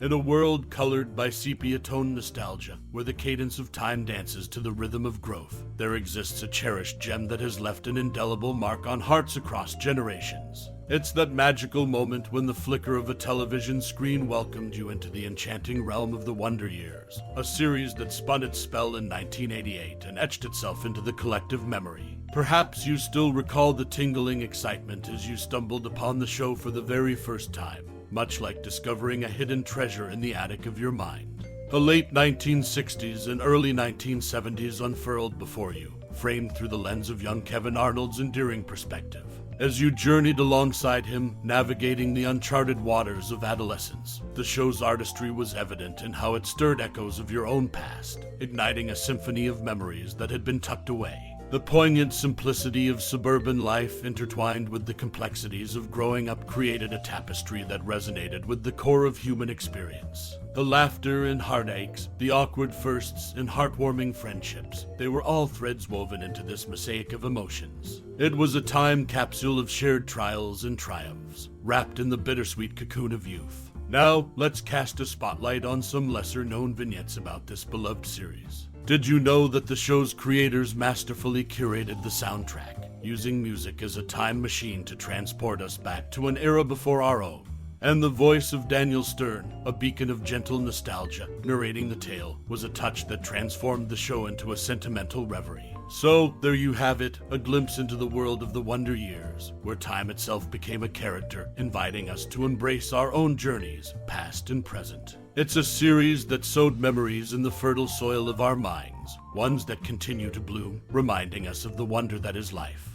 In a world colored by sepia-toned nostalgia, where the cadence of time dances to the rhythm of growth, there exists a cherished gem that has left an indelible mark on hearts across generations. It's that magical moment when the flicker of a television screen welcomed you into the enchanting realm of the Wonder Years, a series that spun its spell in 1988 and etched itself into the collective memory. Perhaps you still recall the tingling excitement as you stumbled upon the show for the very first time, much like discovering a hidden treasure in the attic of your mind. The late 1960s and early 1970s unfurled before you, framed through the lens of young Kevin Arnold's endearing perspective. As you journeyed alongside him, navigating the uncharted waters of adolescence, the show's artistry was evident in how it stirred echoes of your own past, igniting a symphony of memories that had been tucked away. The poignant simplicity of suburban life intertwined with the complexities of growing up created a tapestry that resonated with the core of human experience. The laughter and heartaches, the awkward firsts and heartwarming friendships, they were all threads woven into this mosaic of emotions. It was a time capsule of shared trials and triumphs, wrapped in the bittersweet cocoon of youth. Now, let's cast a spotlight on some lesser-known vignettes about this beloved series. Did you know that the show's creators masterfully curated the soundtrack, using music as a time machine to transport us back to an era before our own? And the voice of Daniel Stern, a beacon of gentle nostalgia, narrating the tale, was a touch that transformed the show into a sentimental reverie. So, there you have it, a glimpse into the world of the Wonder Years, where time itself became a character, inviting us to embrace our own journeys, past and present. It's a series that sowed memories in the fertile soil of our minds, ones that continue to bloom, reminding us of the wonder that is life.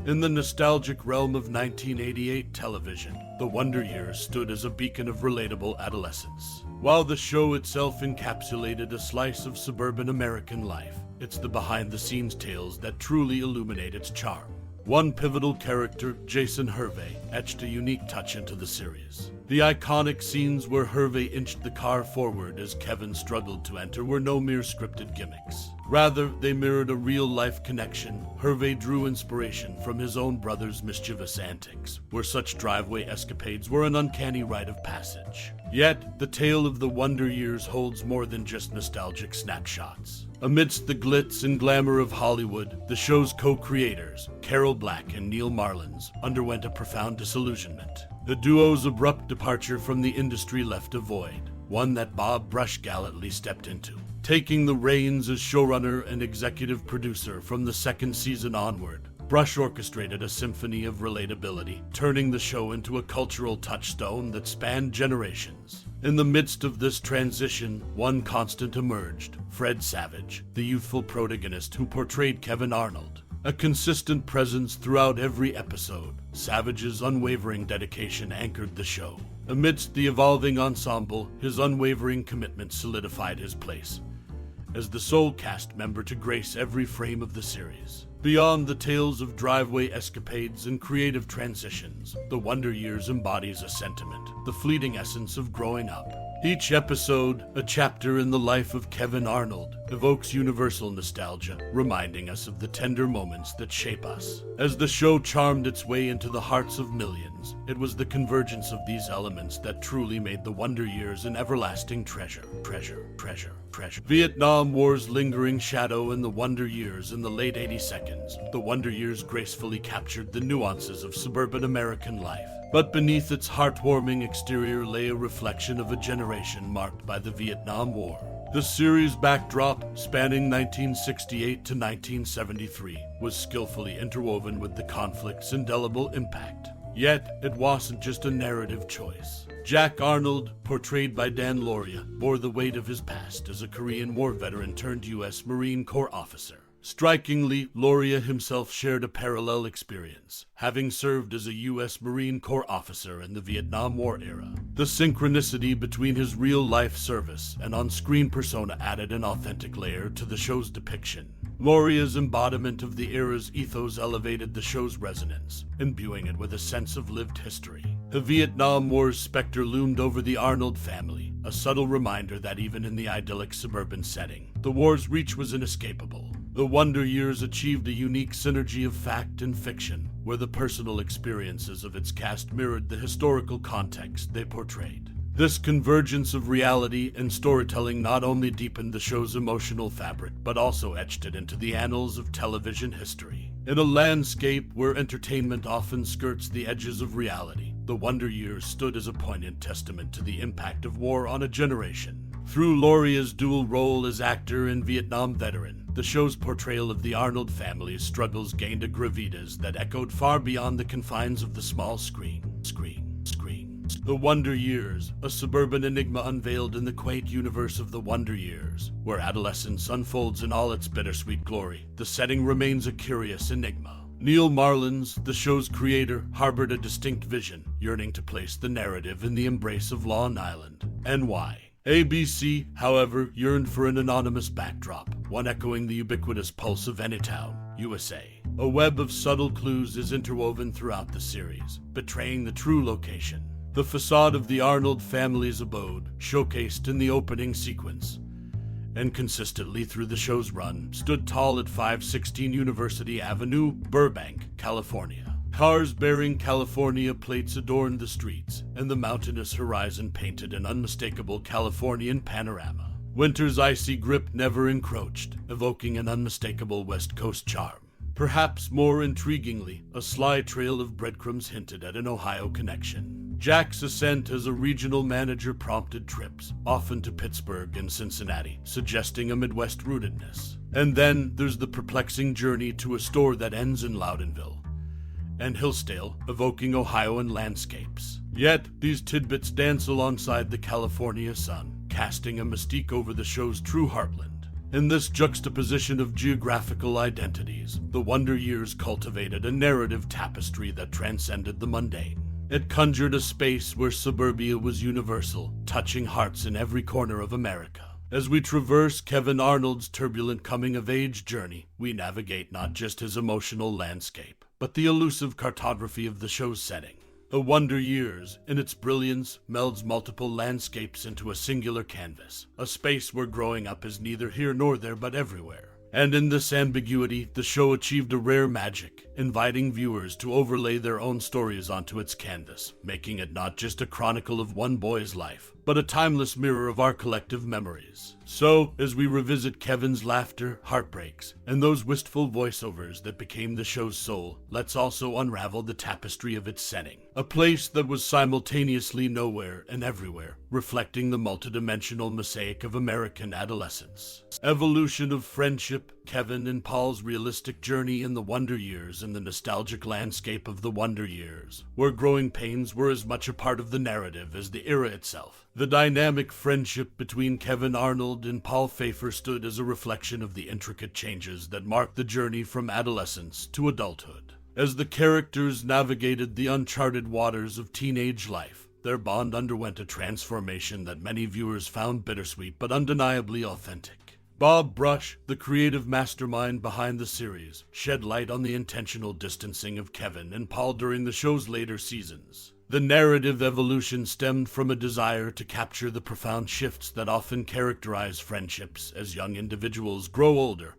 In the nostalgic realm of 1988 television, the Wonder Years stood as a beacon of relatable adolescence. While the show itself encapsulated a slice of suburban American life, it's the behind-the-scenes tales that truly illuminate its charm. One pivotal character, Jason Hervey, etched a unique touch into the series. The iconic scenes where Hervey inched the car forward as Kevin struggled to enter were no mere scripted gimmicks. Rather, they mirrored a real-life connection. Hervey drew inspiration from his own brother's mischievous antics, where such driveway escapades were an uncanny rite of passage. Yet, the tale of the Wonder Years holds more than just nostalgic snapshots. Amidst the glitz and glamour of Hollywood, the show's co-creators, Carol Black and Neil Marlins, underwent a profound disillusionment. The duo's abrupt departure from the industry left a void, one that Bob Brush gallantly stepped into, taking the reins as showrunner and executive producer from the second season onward. Brush orchestrated a symphony of relatability, turning the show into a cultural touchstone that spanned generations. In the midst of this transition, one constant emerged: Fred Savage, the youthful protagonist who portrayed Kevin Arnold. A consistent presence throughout every episode, Savage's unwavering dedication anchored the show. Amidst the evolving ensemble, his unwavering commitment solidified his place as the sole cast member to grace every frame of the series. Beyond the tales of driveway escapades and creative transitions, the Wonder Years embodies a sentiment, the fleeting essence of growing up. Each episode, a chapter in the life of Kevin Arnold, evokes universal nostalgia, reminding us of the tender moments that shape us. As the show charmed its way into the hearts of millions, it was the convergence of these elements that truly made the Wonder Years an everlasting treasure. Vietnam War's lingering shadow in the Wonder Years in the late 82nd, the Wonder Years gracefully captured the nuances of suburban American life. But beneath its heartwarming exterior lay a reflection of a generation marked by the Vietnam War. The series' backdrop, spanning 1968 to 1973, was skillfully interwoven with the conflict's indelible impact. Yet, it wasn't just a narrative choice. Jack Arnold, portrayed by Dan Lauria, bore the weight of his past as a Korean War veteran turned U.S. Marine Corps officer. Strikingly, Lauria himself shared a parallel experience, having served as a U.S. Marine Corps officer in the Vietnam War era. The synchronicity between his real-life service and on-screen persona added an authentic layer to the show's depiction. Lauria's embodiment of the era's ethos elevated the show's resonance, imbuing it with a sense of lived history. The Vietnam War's specter loomed over the Arnold family, a subtle reminder that even in the idyllic suburban setting, the war's reach was inescapable. The Wonder Years achieved a unique synergy of fact and fiction, where the personal experiences of its cast mirrored the historical context they portrayed. This convergence of reality and storytelling not only deepened the show's emotional fabric, but also etched it into the annals of television history. In a landscape where entertainment often skirts the edges of reality, The Wonder Years stood as a poignant testament to the impact of war on a generation. Through Lauria's dual role as actor and Vietnam veteran, the show's portrayal of the Arnold family's struggles gained a gravitas that echoed far beyond the confines of the small screen. The Wonder Years, a suburban enigma unveiled in the quaint universe of The Wonder Years, where adolescence unfolds in all its bittersweet glory. The setting remains a curious enigma. Neil Marlins, the show's creator, harbored a distinct vision, yearning to place the narrative in the embrace of Long Island. And why? ABC, however, yearned for an anonymous backdrop, one echoing the ubiquitous pulse of Anytown, USA. A web of subtle clues is interwoven throughout the series, betraying the true location. The facade of the Arnold family's abode, showcased in the opening sequence, and consistently through the show's run, stood tall at 516 University Avenue, Burbank, California. Cars bearing California plates adorned the streets, and the mountainous horizon painted an unmistakable Californian panorama. Winter's icy grip never encroached, evoking an unmistakable West Coast charm. Perhaps more intriguingly, a sly trail of breadcrumbs hinted at an Ohio connection. Jack's ascent as a regional manager prompted trips, often to Pittsburgh and Cincinnati, suggesting a Midwest rootedness. And then there's the perplexing journey to a store that ends in Loudonville and Hillsdale, evoking Ohioan landscapes. Yet, these tidbits dance alongside the California sun, casting a mystique over the show's true heartland. In this juxtaposition of geographical identities, The Wonder Years cultivated a narrative tapestry that transcended the mundane. It conjured a space where suburbia was universal, touching hearts in every corner of America. As we traverse Kevin Arnold's turbulent coming-of-age journey, we navigate not just his emotional landscape, but the elusive cartography of the show's setting. The Wonder Years, in its brilliance, melds multiple landscapes into a singular canvas, a space where growing up is neither here nor there but everywhere. And in this ambiguity, the show achieved a rare magic, inviting viewers to overlay their own stories onto its canvas, making it not just a chronicle of one boy's life, but a timeless mirror of our collective memories. So, as we revisit Kevin's laughter, heartbreaks, and those wistful voiceovers that became the show's soul, let's also unravel the tapestry of its setting. A place that was simultaneously nowhere and everywhere, reflecting the multidimensional mosaic of American adolescence. Evolution of friendship, Kevin and Paul's realistic journey in the Wonder Years, and the nostalgic landscape of the Wonder Years, where growing pains were as much a part of the narrative as the era itself. The dynamic friendship between Kevin Arnold and Paul Pfeiffer stood as a reflection of the intricate changes that marked the journey from adolescence to adulthood. As the characters navigated the uncharted waters of teenage life, their bond underwent a transformation that many viewers found bittersweet but undeniably authentic. Bob Brush, the creative mastermind behind the series, shed light on the intentional distancing of Kevin and Paul during the show's later seasons. The narrative evolution stemmed from a desire to capture the profound shifts that often characterize friendships as young individuals grow older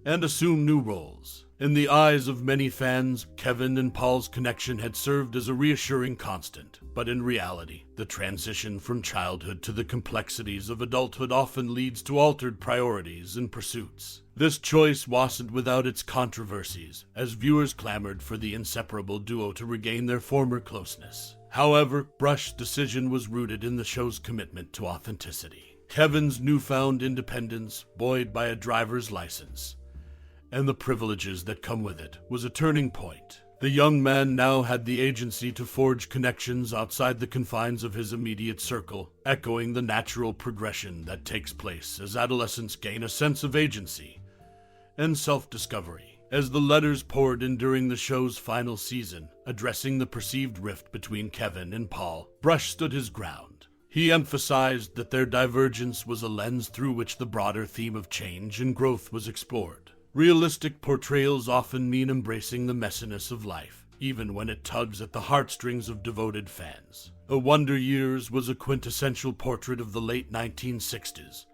and assume new roles. In the eyes of many fans, Kevin and Paul's connection had served as a reassuring constant, but in reality, the transition from childhood to the complexities of adulthood often leads to altered priorities and pursuits. This choice wasn't without its controversies, as viewers clamored for the inseparable duo to regain their former closeness. However, Brush's decision was rooted in the show's commitment to authenticity. Kevin's newfound independence, buoyed by a driver's license, and the privileges that come with it, was a turning point. The young man now had the agency to forge connections outside the confines of his immediate circle, echoing the natural progression that takes place as adolescents gain a sense of agency and self-discovery. As the letters poured in during the show's final season, addressing the perceived rift between Kevin and Paul, Brush stood his ground. He emphasized that their divergence was a lens through which the broader theme of change and growth was explored. Realistic portrayals often mean embracing the messiness of life, even when it tugs at the heartstrings of devoted fans. The Wonder Years was a quintessential portrait of the late 1960s,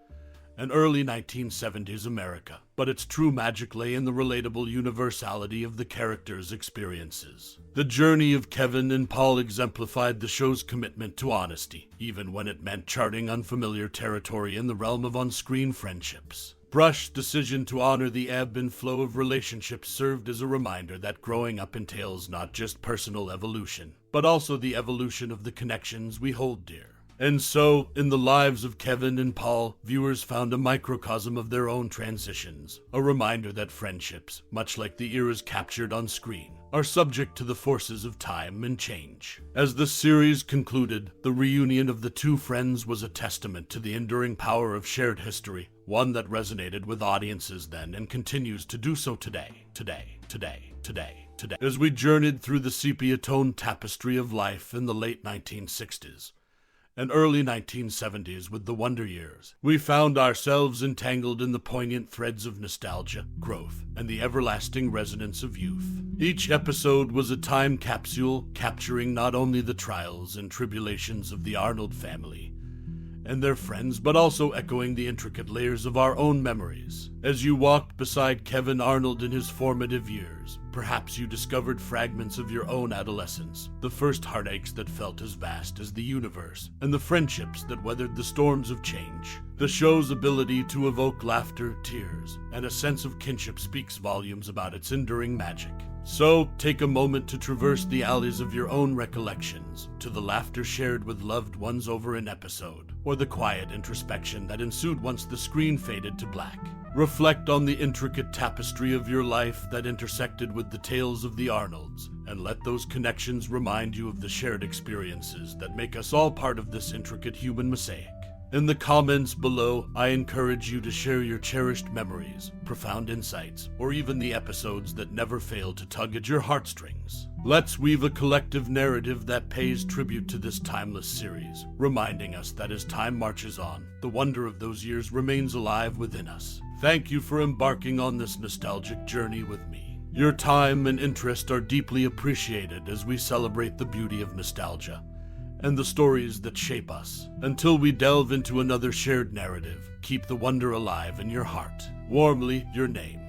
and early 1970s America, but its true magic lay in the relatable universality of the characters' experiences. The journey of Kevin and Paul exemplified the show's commitment to honesty, even when it meant charting unfamiliar territory in the realm of on-screen friendships. Brush's decision to honor the ebb and flow of relationships served as a reminder that growing up entails not just personal evolution, but also the evolution of the connections we hold dear. And so, in the lives of Kevin and Paul, viewers found a microcosm of their own transitions, a reminder that friendships, much like the eras captured on screen, are subject to the forces of time and change. As the series concluded, the reunion of the two friends was a testament to the enduring power of shared history, one that resonated with audiences then and continues to do so today. As we journeyed through the sepia-toned tapestry of life in the late 1960s, and early 1970s with the Wonder Years, we found ourselves entangled in the poignant threads of nostalgia, growth, and the everlasting resonance of youth. Each episode was a time capsule capturing not only the trials and tribulations of the Arnold family and their friends, but also echoing the intricate layers of our own memories. As you walked beside Kevin Arnold in his formative years, perhaps you discovered fragments of your own adolescence, the first heartaches that felt as vast as the universe, and the friendships that weathered the storms of change. The show's ability to evoke laughter, tears, and a sense of kinship speaks volumes about its enduring magic. So, take a moment to traverse the alleys of your own recollections, to the laughter shared with loved ones over an episode, or the quiet introspection that ensued once the screen faded to black. Reflect on the intricate tapestry of your life that intersected with the tales of the Arnolds, and let those connections remind you of the shared experiences that make us all part of this intricate human mosaic. In the comments below, I encourage you to share your cherished memories, profound insights, or even the episodes that never fail to tug at your heartstrings. Let's weave a collective narrative that pays tribute to this timeless series, reminding us that as time marches on, the wonder of those years remains alive within us. Thank you for embarking on this nostalgic journey with me. Your time and interest are deeply appreciated as we celebrate the beauty of nostalgia and the stories that shape us. Until we delve into another shared narrative, keep the wonder alive in your heart. Warmly, your name.